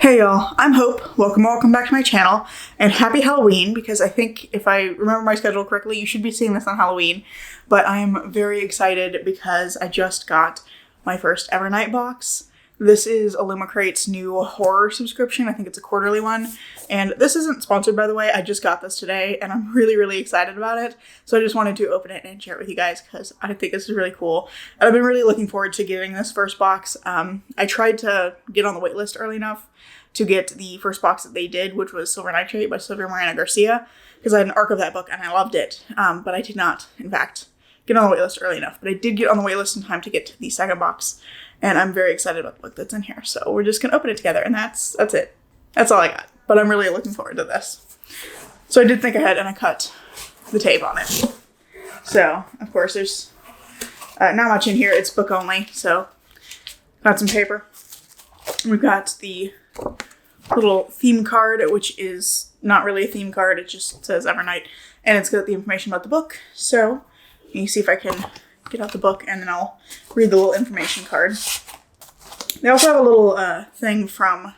Hey y'all, I'm Hope. Welcome back to my channel, and happy Halloween, because I think if I remember my schedule correctly, you should be seeing this on Halloween. But I'm very excited because I just got my first Evernight box. This is Illumicrate's new horror subscription. I think it's a quarterly one. And this isn't sponsored, by the way. I just got this today and I'm really excited about it. So I just wanted to open it and share it with you guys because I think this is really cool. And I've been really looking forward to getting this first box. I tried to get on the wait list early enough to get the first box that they did, which was Silver Nitrate by Sylvia Morena Garcia, because I had an arc of that book and I loved it. But I did not, in fact, get on the waitlist early enough. But I did get on the waitlist in time to get to the second box, and I'm very excited about the book that's in here. So we're just gonna open it together, and that's it. That's all I got. But I'm really looking forward to this. So I did think ahead, and I cut the tape on it. So of course there's not much in here. It's book only. So got some paper. We've got the little theme card, which is not really a theme card. It just says Evernight, and it's got the information about the book. So let me see if I can get out the book, and then I'll read the little information card. They also have a little thing from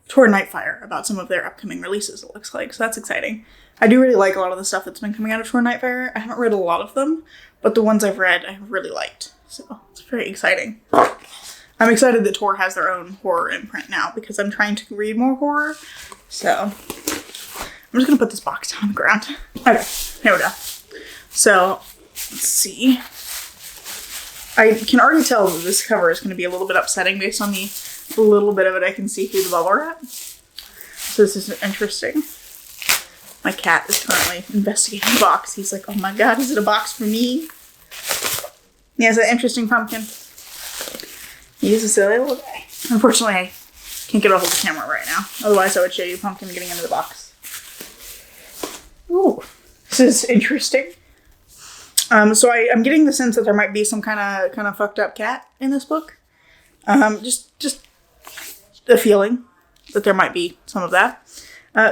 Tor Nightfire about some of their upcoming releases, it looks like, so that's exciting. I do really like a lot of the stuff that's been coming out of Tor Nightfire. I haven't read a lot of them, but the ones I've read I have really liked, so it's very exciting. I'm excited that Tor has their own horror imprint now because I'm trying to read more horror, so I'm just gonna put this box down on the ground. Okay, here we go. So, let's see. I can already tell that this cover is going to be a little bit upsetting based on the little bit of it I can see through the bubble wrap. So this is interesting. My cat is currently investigating the box. He's like, oh my god, is it a box for me? Yeah, it's an interesting pumpkin. He's a silly little guy. Unfortunately, I can't get a hold of the camera right now. Otherwise, I would show you Pumpkin getting into the box. Ooh, this is interesting. So I'm getting the sense that there might be some kind of fucked up cat in this book. Just a feeling that there might be some of that.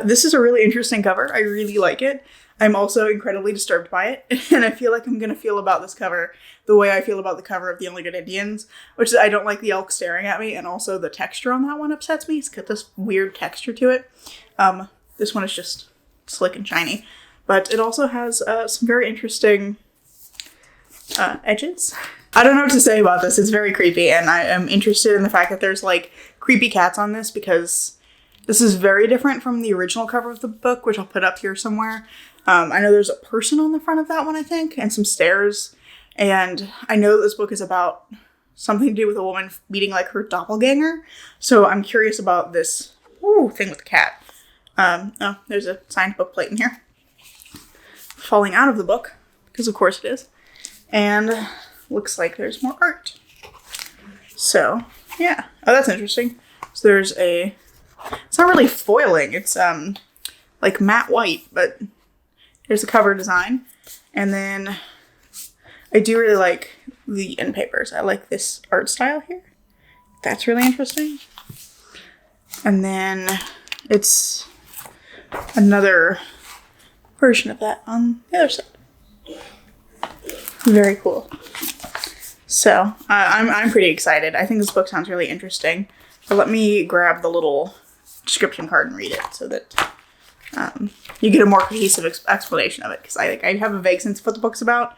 This is a really interesting cover. I really like it. I'm also incredibly disturbed by it, and I feel like I'm gonna feel about this cover the way I feel about the cover of The Only Good Indians, which is I don't like the elk staring at me, and also the texture on that one upsets me. It's got this weird texture to it. This one is just slick and shiny, but it also has some very interesting edges. I don't know what to say about this. It's very creepy, and I am interested in the fact that there's like creepy cats on this because this is very different from the original cover of the book, which I'll put up here somewhere. I know there's a person on the front of that one, I think, and some stairs. And I know that this book is about something to do with a woman meeting like her doppelganger. So I'm curious about this thing with the cat. Oh, there's a signed book plate in here. Falling out of the book, because of course it is. And looks like there's more art. So, yeah. Oh, that's interesting. So there's it's not really foiling. It's like matte white, but here's the cover design. And then I do really like the end papers. I like this art style here. That's really interesting. And then it's another version of that on the other side. Very cool. So I'm pretty excited. I think this book sounds really interesting. But let me grab the little description card and read it so that you get a more cohesive explanation of it. Because I have a vague sense of what the book's about,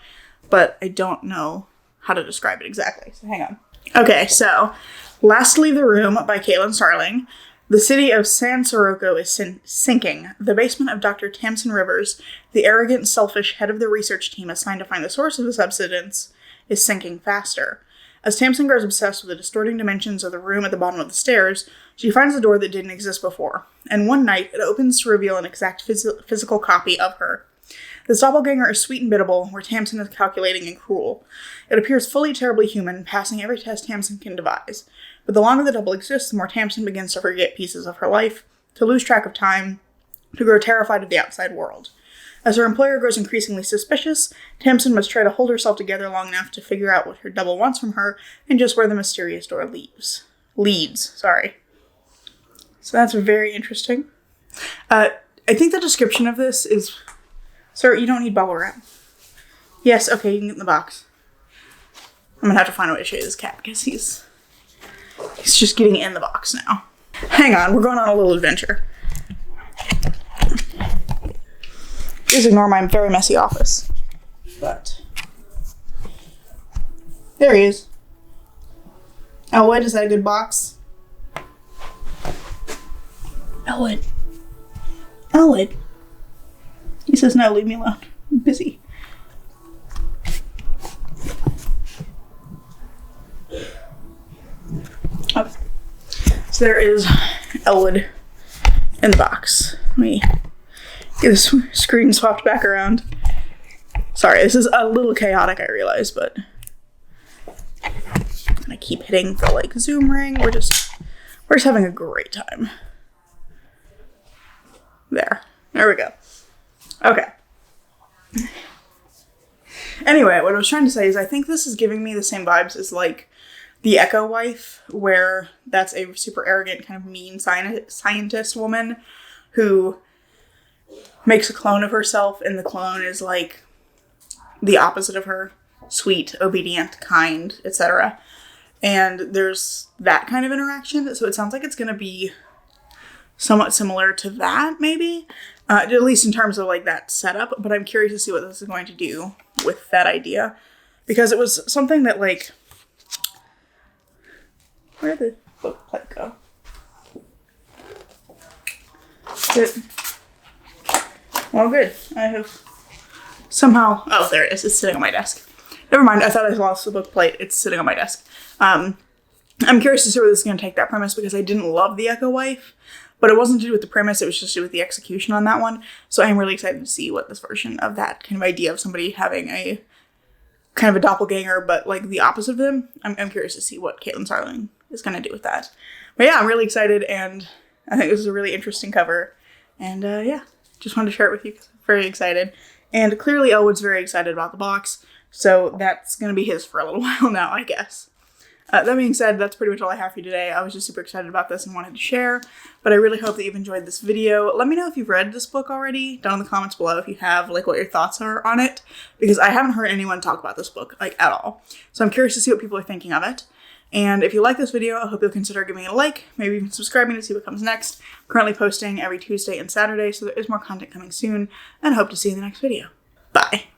but I don't know how to describe it exactly. So hang on. Okay, so Last to Leave the Room by Caitlin Starling. The city of San Sirocco is sinking. The basement of Dr. Tamsin Rivers, the arrogant, selfish head of the research team assigned to find the source of the subsidence, is sinking faster. As Tamsin grows obsessed with the distorting dimensions of the room at the bottom of the stairs, she finds a door that didn't exist before, and one night it opens to reveal an exact physical copy of her. This doppelganger is sweet and biddable, where Tamsin is calculating and cruel. It appears fully terribly human, passing every test Tamsin can devise. But the longer the double exists, the more Tamsin begins to forget pieces of her life, to lose track of time, to grow terrified of the outside world. As her employer grows increasingly suspicious, Tamsin must try to hold herself together long enough to figure out what her double wants from her and just where the mysterious door leads. So that's very interesting. I think the description of this is... Sir, you don't need bubble wrap. Yes, okay, you can get in the box. I'm gonna have to find a way to show you this cat because he's just getting in the box now. Hang on, we're going on a little adventure. Please ignore my very messy office. But there he is. Elwood, is that a good box? Elwood. Elwood. He says, no, leave me alone. I'm busy. Okay. So there is Elwood in the box. Let me get this screen swapped back around. Sorry, this is a little chaotic, I realize, but I keep hitting the like zoom ring. We're just having a great time. There we go. Okay. Anyway, what I was trying to say is I think this is giving me the same vibes as like the Echo Wife, where that's a super arrogant kind of mean scientist woman who makes a clone of herself, and the clone is like the opposite of her. Sweet, obedient, kind, etc. And there's that kind of interaction, so it sounds like it's going to be somewhat similar to that, maybe. At least in terms of like that setup, but I'm curious to see what this is going to do with that idea. Because it was something that like... Where did the book plate go? Well, good. I have somehow... Oh, there it is. It's sitting on my desk. Never mind. I thought I lost the book plate. It's sitting on my desk. I'm curious to see where this is going to take that premise, because I didn't love the Echo Wife, but it wasn't to do with the premise. It was just to do with the execution on that one. So I'm really excited to see what this version of that kind of idea of somebody having a kind of a doppelganger, but like the opposite of them. I'm curious to see what Caitlin Starling is going to do with that. But yeah, I'm really excited, and I think this is a really interesting cover. And yeah, just wanted to share it with you because I'm very excited. And clearly Elwood's very excited about the box, so that's going to be his for a little while now, I guess. That being said, that's pretty much all I have for you today. I was just super excited about this and wanted to share, but I really hope that you've enjoyed this video. Let me know if you've read this book already down in the comments below if you have, like what your thoughts are on it, because I haven't heard anyone talk about this book, like at all. So I'm curious to see what people are thinking of it. And if you like this video, I hope you'll consider giving it a like, maybe even subscribing to see what comes next. I'm currently posting every Tuesday and Saturday, so there is more content coming soon, and I hope to see you in the next video. Bye!